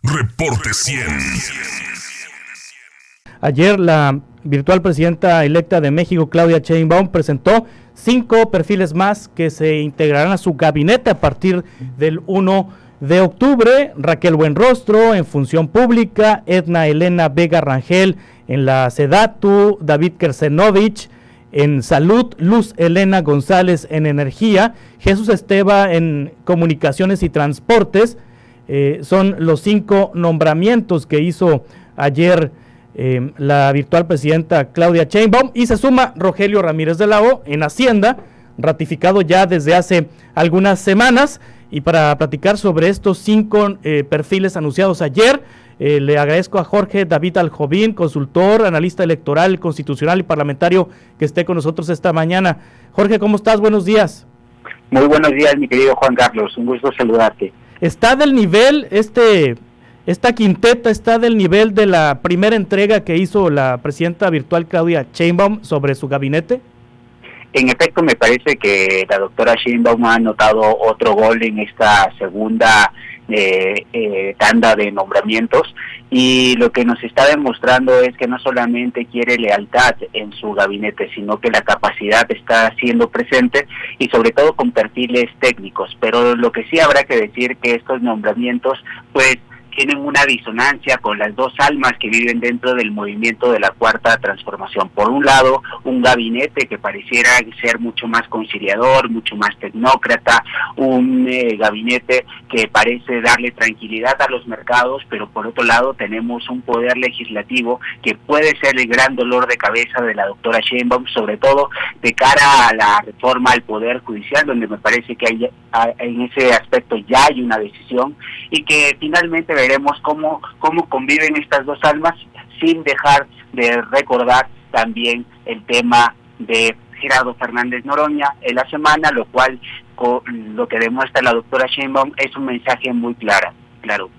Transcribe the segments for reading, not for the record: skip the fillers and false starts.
Reporte 100. Ayer la virtual presidenta electa de México, Claudia Sheinbaum, presentó 5 perfiles más que se integrarán a su gabinete a partir del 1 de octubre. Raquel Buenrostro en Función Pública, Edna Elena Vega Rangel en la SEDATU, David Kersenovich en Salud, Luz Elena González en Energía, Jesús Esteva en Comunicaciones y Transportes. Son los 5 nombramientos que hizo ayer la virtual presidenta Claudia Sheinbaum, y se suma Rogelio Ramírez de la O en Hacienda, ratificado ya desde hace algunas semanas. Y para platicar sobre estos 5 perfiles anunciados ayer, le agradezco a Jorge David Aljovín, consultor, analista electoral, constitucional y parlamentario, que esté con nosotros esta mañana. Jorge, ¿cómo estás? Buenos días. Muy buenos días, mi querido Juan Carlos, un gusto saludarte. ¿Está del nivel esta quinteta está del nivel de la primera entrega que hizo la presidenta virtual Claudia Sheinbaum sobre su gabinete? En efecto, me parece que la doctora Sheinbaum ha anotado otro gol en esta segunda tanda de nombramientos, y lo que nos está demostrando es que no solamente quiere lealtad en su gabinete, sino que la capacidad está siendo presente, y sobre todo con perfiles técnicos. Pero lo que sí habrá que decir que estos nombramientos pues tienen una disonancia con las dos almas que viven dentro del movimiento de la Cuarta Transformación. Por un lado, un gabinete que pareciera ser mucho más conciliador, mucho más tecnócrata, un gabinete que parece darle tranquilidad a los mercados, pero por otro lado tenemos un poder legislativo que puede ser el gran dolor de cabeza de la doctora Sheinbaum, sobre todo de cara a la reforma al Poder Judicial, donde me parece que en ese aspecto ya hay una decisión, y que finalmente veremos cómo conviven estas dos almas, sin dejar de recordar también el tema de Gerardo Fernández Noroña en la semana, lo cual lo que demuestra la doctora Sheinbaum es un mensaje muy claro.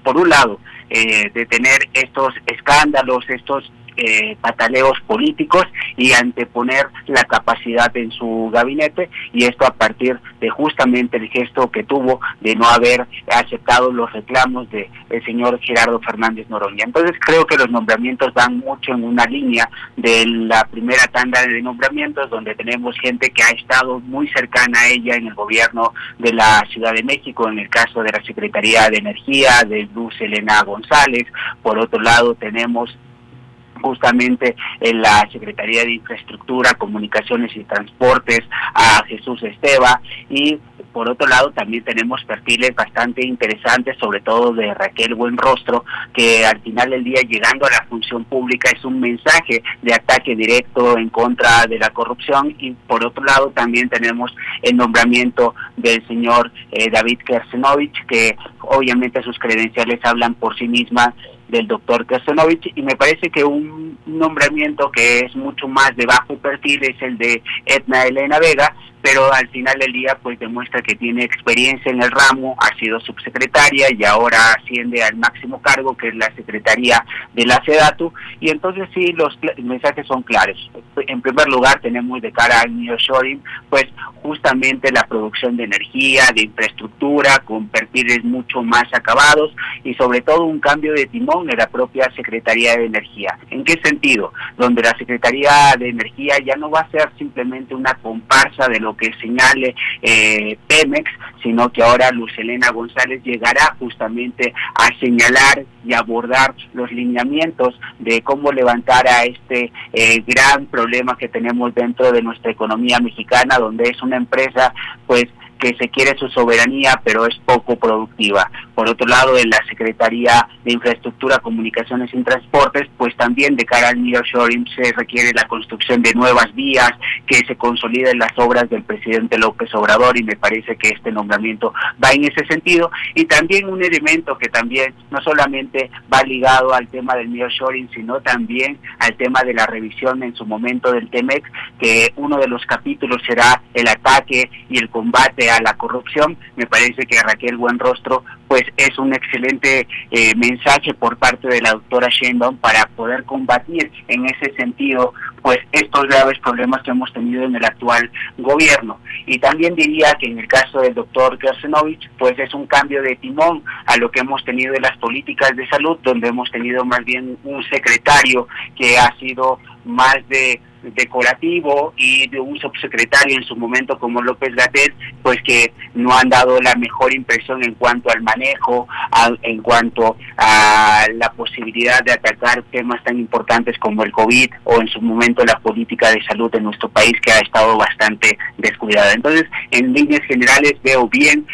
Por un lado, de tener estos escándalos, estos pataleos políticos, y anteponer la capacidad en su gabinete, y esto a partir de justamente el gesto que tuvo de no haber aceptado los reclamos del señor Gerardo Fernández Noroña. Entonces creo que los nombramientos van mucho en una línea de la primera tanda de nombramientos, donde tenemos gente que ha estado muy cercana a ella en el gobierno de la Ciudad de México, en el caso de la Secretaría de Energía, de Luz Elena González. Por otro lado tenemos justamente en la Secretaría de Infraestructura, Comunicaciones y Transportes a Jesús Esteva, y por otro lado también tenemos perfiles bastante interesantes, sobre todo de Raquel Buenrostro, que al final del día, llegando a la función pública, es un mensaje de ataque directo en contra de la corrupción. Y por otro lado también tenemos el nombramiento del señor David Kersenovich, que obviamente sus credenciales hablan por sí mismas, del doctor Kersenovich, y me parece que un nombramiento que es mucho más de bajo perfil es el de Edna Elena Vega, pero al final del día pues demuestra que tiene experiencia en el ramo, ha sido subsecretaria y ahora asciende al máximo cargo, que es la Secretaría de la SEDATU, y entonces sí, los mensajes son claros. En primer lugar, tenemos de cara al nearshoring pues justamente la producción de energía, de infraestructura, con perfiles mucho más acabados, y sobre todo un cambio de timón en la propia Secretaría de Energía. ¿En qué sentido? Donde la Secretaría de Energía ya no va a ser simplemente una comparsa de lo que señale Pemex, sino que ahora Luz Elena González llegará justamente a señalar y abordar los lineamientos de cómo levantar a este gran problema que tenemos dentro de nuestra economía mexicana, donde es una empresa pues que se quiere su soberanía, pero es poco productiva. Por otro lado, en la Secretaría de Infraestructura, Comunicaciones y Transportes, pues también de cara al nearshoring se requiere la construcción de nuevas vías, que se consoliden las obras del presidente López Obrador, y me parece que este nombramiento va en ese sentido. Y también un elemento que también no solamente va ligado al tema del nearshoring, sino también al tema de la revisión en su momento del TEMEC, que uno de los capítulos será el ataque y el combate a la corrupción. Me parece que Raquel Buenrostro pues es un excelente mensaje por parte de la doctora Sheinbaum para poder combatir en ese sentido pues estos graves problemas que hemos tenido en el actual gobierno. Y también diría que en el caso del doctor Kersenovich, pues es un cambio de timón a lo que hemos tenido en las políticas de salud, donde hemos tenido más bien un secretario que ha sido más de decorativo y de un subsecretario en su momento como López Gatell, pues que no han dado la mejor impresión en cuanto al manejo, en cuanto a la posibilidad de atacar temas tan importantes como el COVID o en su momento la política de salud de nuestro país, que ha estado bastante descuidada. Entonces, en líneas generales veo bien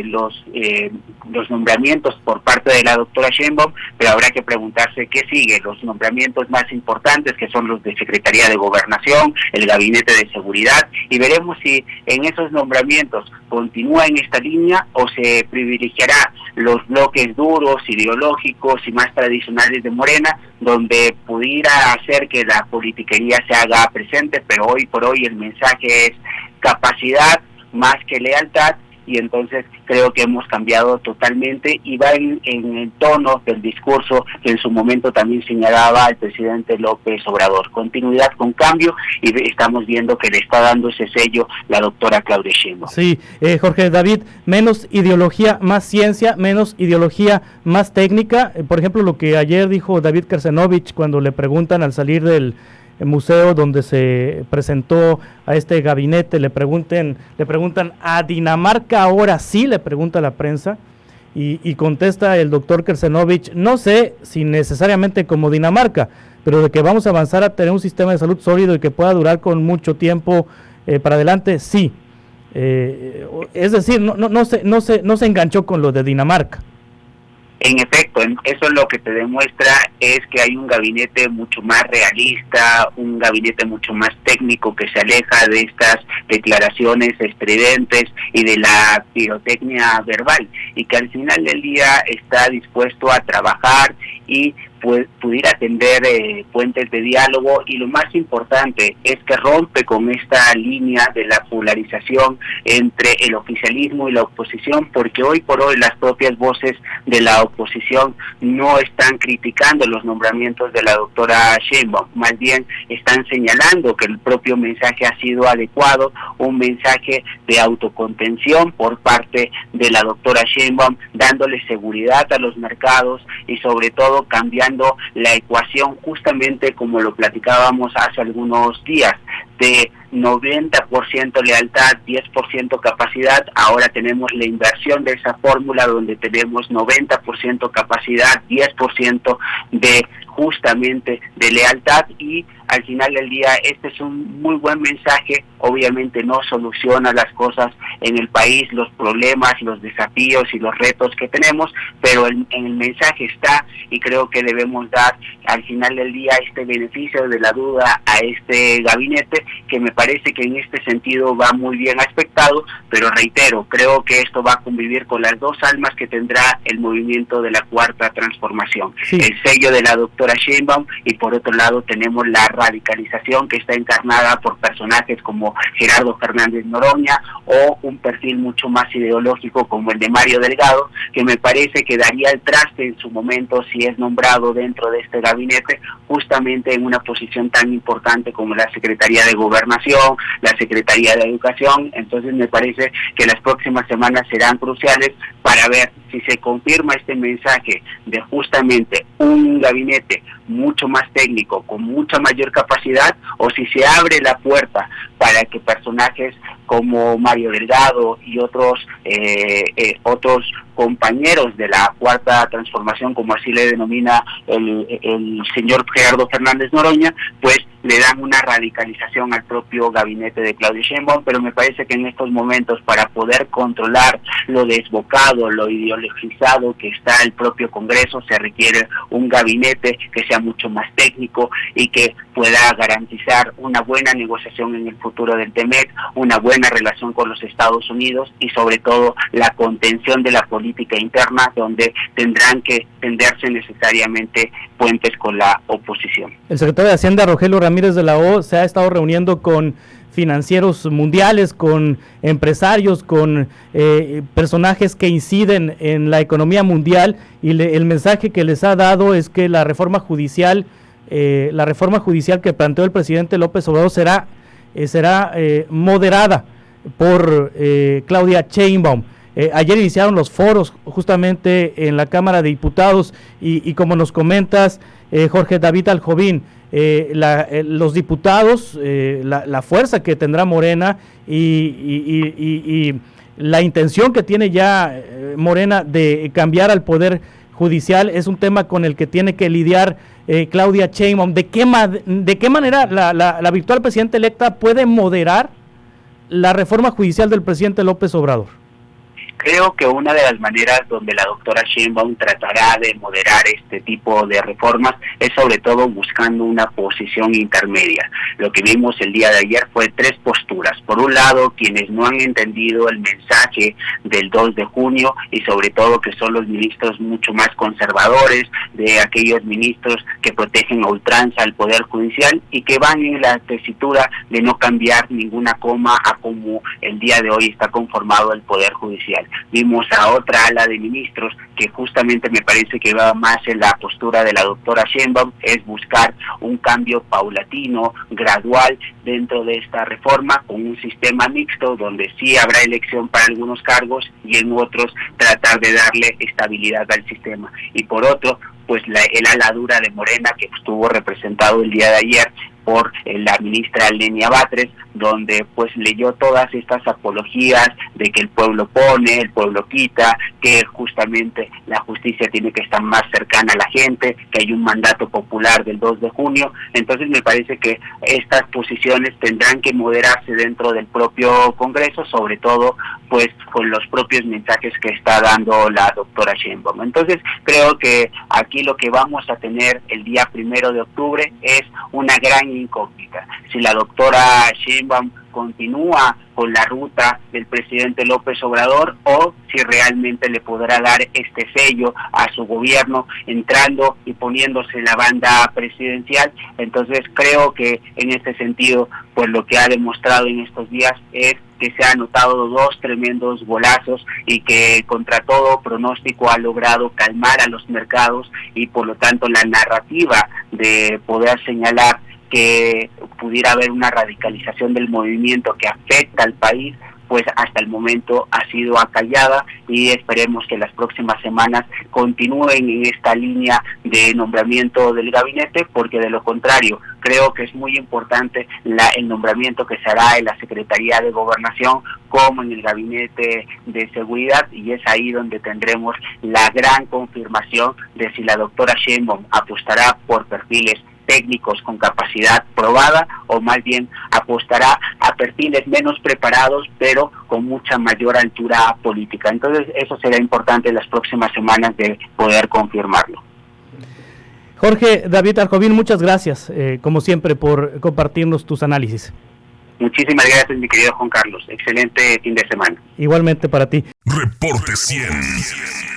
los nombramientos por parte de la doctora Sheinbaum, pero habrá que preguntarse qué sigue, los nombramientos más importantes, que son los de Secretaría de Gobernación, el Gabinete de Seguridad, y veremos si en esos nombramientos continúa en esta línea o se privilegiará los bloques duros, ideológicos y más tradicionales de Morena, donde pudiera hacer que la politiquería se haga presente, pero hoy por hoy el mensaje es capacidad más que lealtad, y entonces creo que hemos cambiado totalmente y va en el tono del discurso que en su momento también señalaba el presidente López Obrador. Continuidad con cambio, y estamos viendo que le está dando ese sello la doctora Claudia Sheinbaum. Sí, Jorge David, menos ideología, más ciencia, menos ideología, más técnica. Por ejemplo, lo que ayer dijo David Kersenovich cuando le preguntan al salir del museo donde se presentó a este gabinete, le preguntan a Dinamarca ahora sí, le pregunta la prensa, y contesta el doctor Kersenovich, no sé si necesariamente como Dinamarca, pero de que vamos a avanzar a tener un sistema de salud sólido y que pueda durar con mucho tiempo para adelante, sí. Es decir, no se enganchó con lo de Dinamarca. En efecto, eso lo que te demuestra es que hay un gabinete mucho más realista, un gabinete mucho más técnico que se aleja de estas declaraciones estridentes y de la pirotecnia verbal, y que al final del día está dispuesto a trabajar y pudiera atender puentes de diálogo, y lo más importante es que rompe con esta línea de la polarización entre el oficialismo y la oposición, porque hoy por hoy las propias voces de la oposición no están criticando los nombramientos de la doctora Sheinbaum, más bien están señalando que el propio mensaje ha sido adecuado, un mensaje de autocontención por parte de la doctora Sheinbaum, dándole seguridad a los mercados y sobre todo cambiando la ecuación, justamente como lo platicábamos hace algunos días, de 90% lealtad, 10% capacidad. Ahora tenemos la inversión de esa fórmula, donde tenemos 90% capacidad, 10% de justamente de lealtad, y al final del día este es un muy buen mensaje. Obviamente no soluciona las cosas en el país, los problemas, los desafíos y los retos que tenemos, pero en el mensaje está, y creo que debemos dar al final del día este beneficio de la duda a este gabinete, que me parece que en este sentido va muy bien aspectado, pero reitero, creo que esto va a convivir con las dos almas que tendrá el movimiento de la Cuarta Transformación, sí. El sello de la doctora Sheinbaum, y por otro lado tenemos la radicalización que está encarnada por personajes como Gerardo Fernández Noroña, o un perfil mucho más ideológico como el de Mario Delgado, que me parece que daría el traste en su momento si es nombrado dentro de este gabinete, justamente en una posición tan importante como la Secretaría de Gobernación, la Secretaría de Educación. Entonces me parece que las próximas semanas serán cruciales para ver si se confirma este mensaje de justamente un gabinete mucho más técnico, con mucha mayor capacidad, o si se abre la puerta para que personajes como Mario Delgado y otros compañeros de la Cuarta Transformación, como así le denomina el señor Gerardo Fernández Noroña, pues le dan una radicalización al propio gabinete de Claudia Sheinbaum. Pero me parece que en estos momentos, para poder controlar lo desbocado, lo ideologizado que está el propio Congreso, se requiere un gabinete que sea mucho más técnico y que pueda garantizar una buena negociación en el futuro del TEMEC, una buena buena relación con los Estados Unidos y sobre todo la contención de la política interna, donde tendrán que tenderse necesariamente puentes con la oposición. El secretario de Hacienda, Rogelio Ramírez de la O, se ha estado reuniendo con financieros mundiales, con empresarios, con personajes que inciden en la economía mundial, y el mensaje que les ha dado es que la reforma judicial que planteó el presidente López Obrador será moderada por Claudia Sheinbaum. Ayer iniciaron los foros justamente en la Cámara de Diputados y como nos comentas, Jorge David Aljovín, los diputados, la fuerza que tendrá Morena y la intención que tiene ya Morena de cambiar al Poder Judicial es un tema con el que tiene que lidiar Claudia Sheinbaum. ¿De qué manera la virtual presidenta electa puede moderar la reforma judicial del presidente López Obrador? Creo que una de las maneras donde la doctora Sheinbaum tratará de moderar este tipo de reformas es sobre todo buscando una posición intermedia. Lo que vimos el día de ayer fue tres posturas. Por un lado, quienes no han entendido el mensaje del 2 de junio y sobre todo que son los ministros mucho más conservadores, de aquellos ministros que protegen a ultranza al Poder Judicial y que van en la tesitura de no cambiar ninguna coma a como el día de hoy está conformado el Poder Judicial. Vimos a otra ala de ministros que justamente me parece que va más en la postura de la doctora Sheinbaum, es buscar un cambio paulatino, gradual dentro de esta reforma, con un sistema mixto donde sí habrá elección para algunos cargos y en otros tratar de darle estabilidad al sistema. Y por otro, pues el ala dura de Morena, que estuvo representado el día de ayer por la ministra Lenia Batres, donde pues leyó todas estas apologías de que el pueblo pone, el pueblo quita, que justamente la justicia tiene que estar más cercana a la gente, que hay un mandato popular del 2 de junio. Entonces me parece que estas posiciones tendrán que moderarse dentro del propio Congreso, sobre todo pues con los propios mensajes que está dando la doctora Sheinbaum. Entonces creo que aquí lo que vamos a tener el día 1 de octubre es una gran incógnita. Si la doctora Sheinbaum continúa con la ruta del presidente López Obrador o si realmente le podrá dar este sello a su gobierno entrando y poniéndose la banda presidencial. Entonces creo que en este sentido, pues lo que ha demostrado en estos días es que se han notado dos tremendos golazos y que contra todo pronóstico ha logrado calmar a los mercados y por lo tanto la narrativa de poder señalar que pudiera haber una radicalización del movimiento que afecta al país, pues hasta el momento ha sido acallada y esperemos que las próximas semanas continúen en esta línea de nombramiento del gabinete, porque de lo contrario creo que es muy importante el nombramiento que se hará en la Secretaría de Gobernación como en el Gabinete de Seguridad, y es ahí donde tendremos la gran confirmación de si la doctora Sheinbaum apostará por perfiles técnicos con capacidad probada o más bien apostará a perfiles menos preparados pero con mucha mayor altura política. Entonces eso será importante en las próximas semanas de poder confirmarlo. Jorge David Aljovín, muchas gracias como siempre por compartirnos tus análisis. Muchísimas gracias, mi querido Juan Carlos. Excelente fin de semana. Igualmente para ti. Reporte 100.